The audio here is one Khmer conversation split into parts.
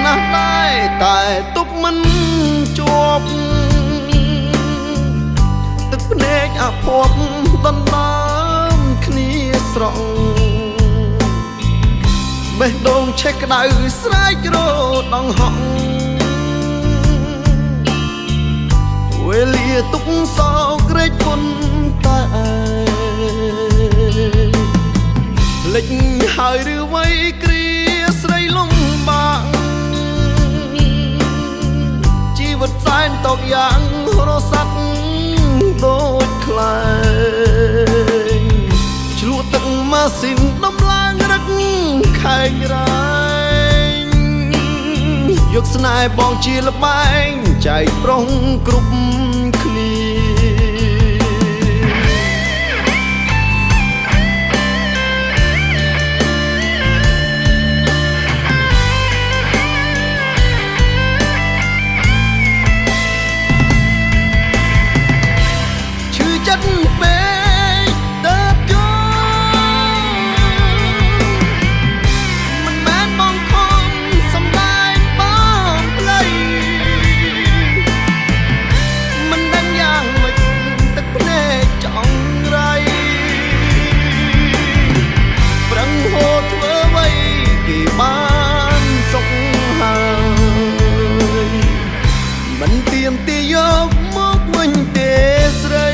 ណាស់ដែរតែទុកមិនជាប់ទឹកភ្នែកអភ័ព្វដណ្ដើមគ្នាស្រង់បេះដូងឆេះក្តៅស្រែករដងហក់វេលាទុកសោកក្រេកពុនតែលិចហើយឬវ័យគ្រាស្រីលំបាកជីវិតសែនតកយ៉ាងរសាត់ដូចខ្លែងឆ្លក់ទឹកម៉ាស៊ីនដំឡើងរឹកខែងរែងយកស្នេហ៍បងជាលបែងចែកប្រុងគ្រប់គ្នាមិនទៀមទាយកមកវិញទេស្រី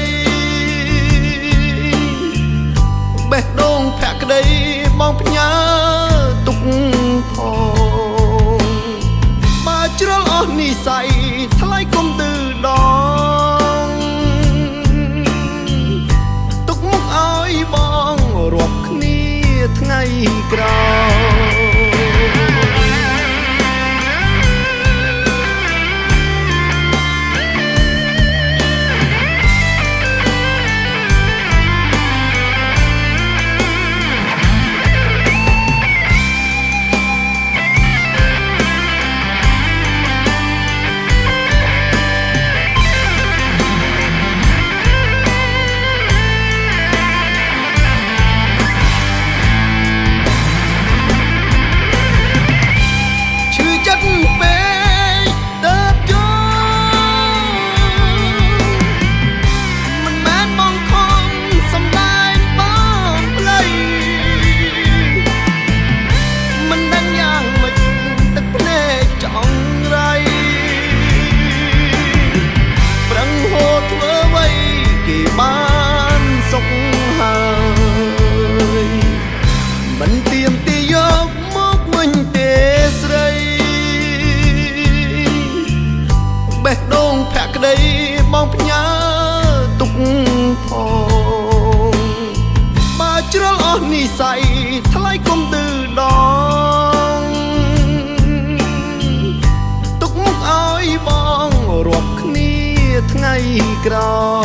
បេះដូងភក្តីបងផ្ញើទុកផងបើជ្រុលអស់និស័យថ្លៃគុំទឺដងទុកមុខឲ្យបងរាប់គ្នាថ្ងៃក្រោយបានសុខហើយមិនទៀមទាយកមកវិញទេស្រីបេះដូងភក្តីបងផ្ញើទុកផងបើជ្រុលអស់និស័យថ្លៃគុំទឺដងទុកមុខឲ្យបងរាប់គ្នាថ្ងៃក្រោយ